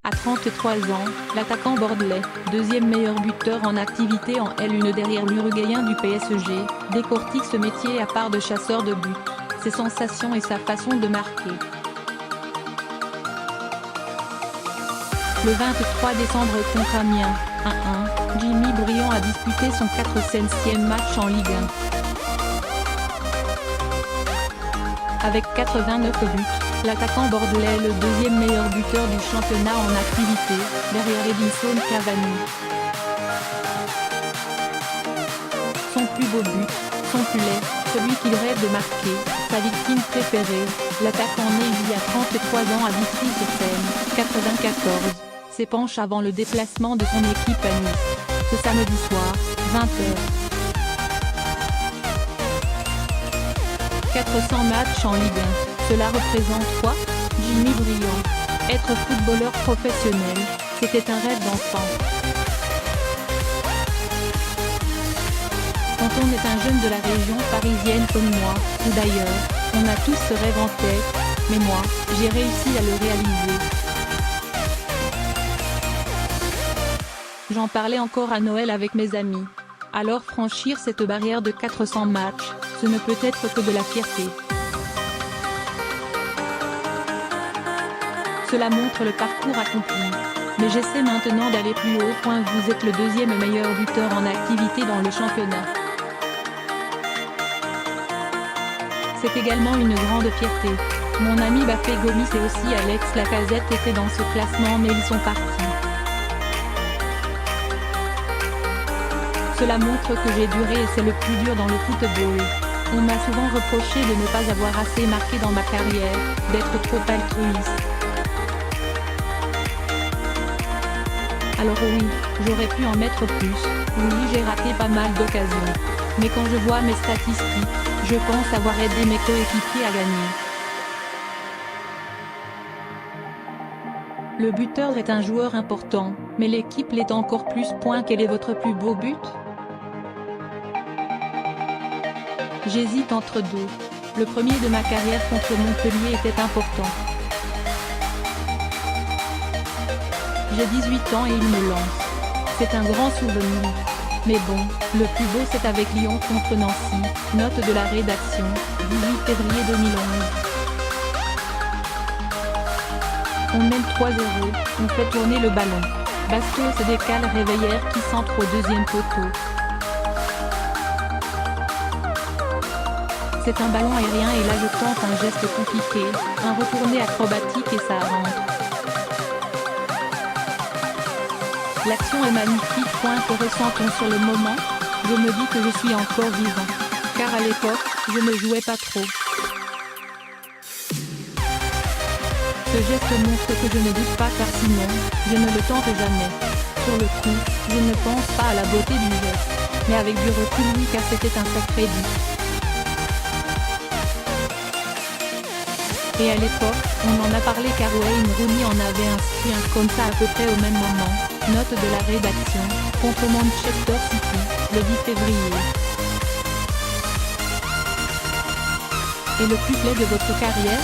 À 33 ans, l'attaquant bordelais, deuxième meilleur buteur en activité en L1 derrière l'Uruguayen du PSG, décortique ce métier à part de chasseur de buts, ses sensations et sa façon de marquer. Le 23 décembre contre Amiens, 1-1, Jimmy Briand a disputé son 400e match en Ligue 1. Avec 89 buts, l'attaquant bordelais est le deuxième meilleur buteur du championnat en activité, derrière Edinson Cavani. Son plus beau but, son poulet, celui qu'il rêve de marquer, sa victime préférée, l'attaquant né il y a 33 ans à Vitry-sur-Seine, 94, s'épanche avant le déplacement de son équipe à Nice, ce samedi soir, 20h. 400 matchs en Ligue 1, cela représente quoi? Jimmy Briand. Être footballeur professionnel, c'était un rêve d'enfant. Quand on est un jeune de la région parisienne comme moi, ou d'ailleurs, on a tous ce rêve en tête, mais moi, j'ai réussi à le réaliser. J'en parlais encore à Noël avec mes amis. Alors franchir cette barrière de 400 matchs, ce ne peut être que de la fierté. Cela montre le parcours accompli. Mais j'essaie maintenant d'aller plus haut. Vous êtes le deuxième meilleur buteur en activité dans le championnat. C'est également une grande fierté. Mon ami Bafé Gomis et aussi Alex Lacazette étaient dans ce classement mais ils sont partis. Cela montre que j'ai duré et c'est le plus dur dans le football. On m'a souvent reproché de ne pas avoir assez marqué dans ma carrière, d'être trop altruiste. Alors oui, j'aurais pu en mettre plus, oui j'ai raté pas mal d'occasions. Mais quand je vois mes statistiques, je pense avoir aidé mes coéquipiers à gagner. Le buteur est un joueur important, mais l'équipe l'est encore plus. Quel est votre plus beau but? J'hésite entre deux. Le premier de ma carrière contre Montpellier était important. J'ai 18 ans et il me lance. C'est un grand souvenir. Mais bon, le plus beau c'est avec Lyon contre Nancy, note de la rédaction, 18 février 2011. On mène 3-0, on fait tourner le ballon. Bastos se décale, Réveillère qui centre au deuxième poteau. C'est un ballon aérien et là je tente un geste compliqué, un retourné acrobatique et ça rentre. L'action est magnifique. Que ressent-on sur le moment? Je me dis que je suis encore vivant. Car à l'époque, je ne jouais pas trop. Ce geste montre que je ne doute pas car sinon, je ne le tente jamais. Sur le coup, je ne pense pas à la beauté du geste. Mais avec du recul oui car c'était un sacré but. Et à l'époque, on en a parlé car Wayne Rooney en avait inscrit un comme ça à peu près au même moment. Note de la rédaction, contre Manchester City, le 10 février. Et le plus plaît de votre carrière?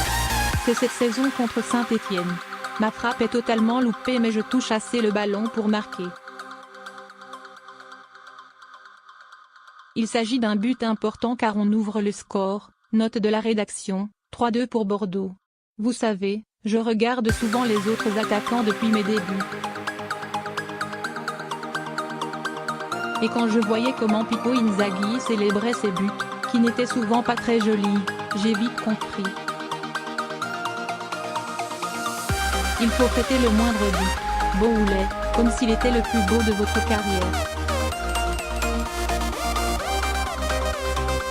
C'est cette saison contre Saint-Étienne. Ma frappe est totalement loupée mais je touche assez le ballon pour marquer. Il s'agit d'un but important car on ouvre le score, note de la rédaction, 3-2 pour Bordeaux. Vous savez, je regarde souvent les autres attaquants depuis mes débuts. Et quand je voyais comment Pippo Inzaghi célébrait ses buts, qui n'étaient souvent pas très jolis, j'ai vite compris. Il faut fêter le moindre but, beau ou laid, comme s'il était le plus beau de votre carrière.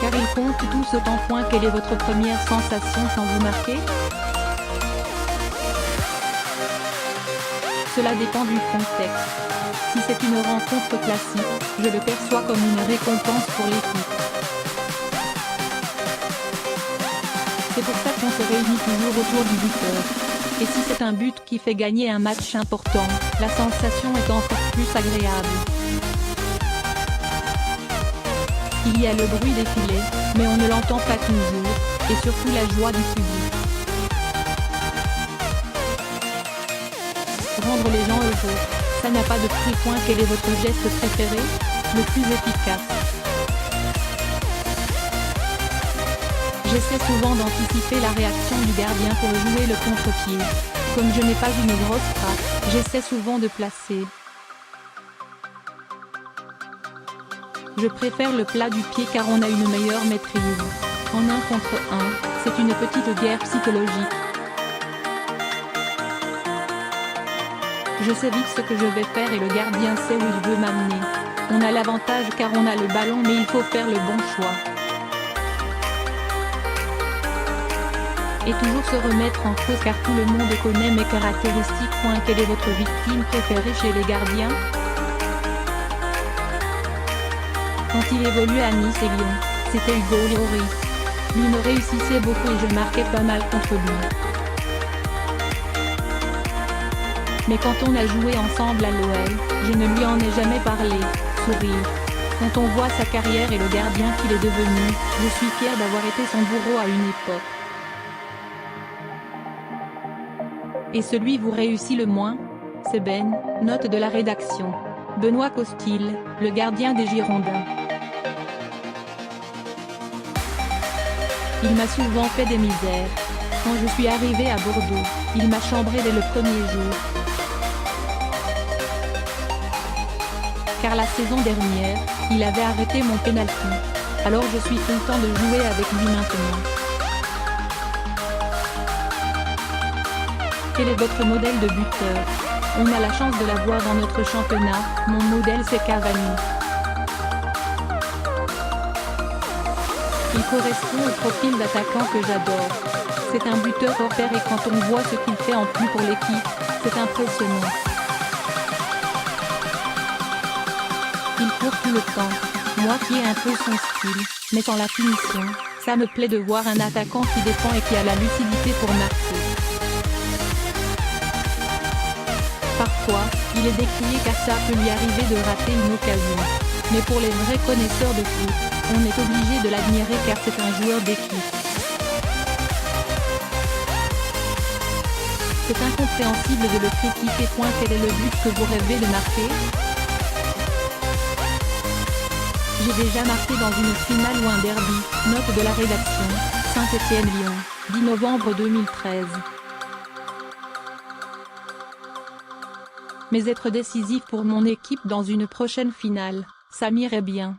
Car il compte tous autant. Quelle est votre première sensation quand vous marquez? Cela dépend du contexte. Si c'est une rencontre classique, je le perçois comme une récompense pour l'équipe. C'est pour ça qu'on se réunit toujours autour du buteur. Et si c'est un but qui fait gagner un match important, la sensation est encore plus agréable. Il y a le bruit des filets, mais on ne l'entend pas toujours, et surtout la joie du public. Rendre rendre les gens heureux. Ça n'a pas de prix. Quel est votre geste préféré? Le plus efficace. J'essaie souvent d'anticiper la réaction du gardien pour jouer le contre-pied. Comme je n'ai pas une grosse frappe, j'essaie souvent de placer. Je préfère le plat du pied car on a une meilleure maîtrise. En 1 contre 1, c'est une petite guerre psychologique. Je sais vite ce que je vais faire et le gardien sait où il veut m'amener. On a l'avantage car on a le ballon, mais il faut faire le bon choix. Et toujours se remettre en cause car tout le monde connaît mes caractéristiques. Quelle est votre victime préférée chez les gardiens? Quand il évoluait à Nice et Lyon, c'était Hugo Lloris. Lui me réussissait beaucoup et je marquais pas mal contre lui. Mais quand on a joué ensemble à l'OL, je ne lui en ai jamais parlé. Sourire. Quand on voit sa carrière et le gardien qu'il est devenu, je suis fier d'avoir été son bourreau à une époque. Et celui vous réussit le moins? C'est Ben, note de la rédaction. Benoît Costil, le gardien des Girondins. Il m'a souvent fait des misères. Quand je suis arrivé à Bordeaux, il m'a chambré dès le premier jour. Car la saison dernière, il avait arrêté mon pénalty. Alors je suis content de jouer avec lui maintenant. Quel est votre modèle de buteur? On a la chance de l'avoir dans notre championnat. Mon modèle c'est Cavani. Il correspond au profil d'attaquant que j'adore. C'est un buteur hors pair et quand on voit ce qu'il fait en plus pour l'équipe, c'est impressionnant. Il court tout le temps, moi qui ai un peu son style, mais sans la punition, ça me plaît de voir un attaquant qui défend et qui a la lucidité pour marquer. Parfois, il est décrié car ça peut lui arriver de rater une occasion. Mais pour les vrais connaisseurs de foot, on est obligé de l'admirer car c'est un joueur d'équipe. C'est incompréhensible de le critiquer. Quel est le but que vous rêvez de marquer? J'ai déjà marqué dans une finale ou un derby, note de la rédaction, Saint-Étienne-Lyon, 10 novembre 2013. Mais être décisif pour mon équipe dans une prochaine finale, ça m'irait bien.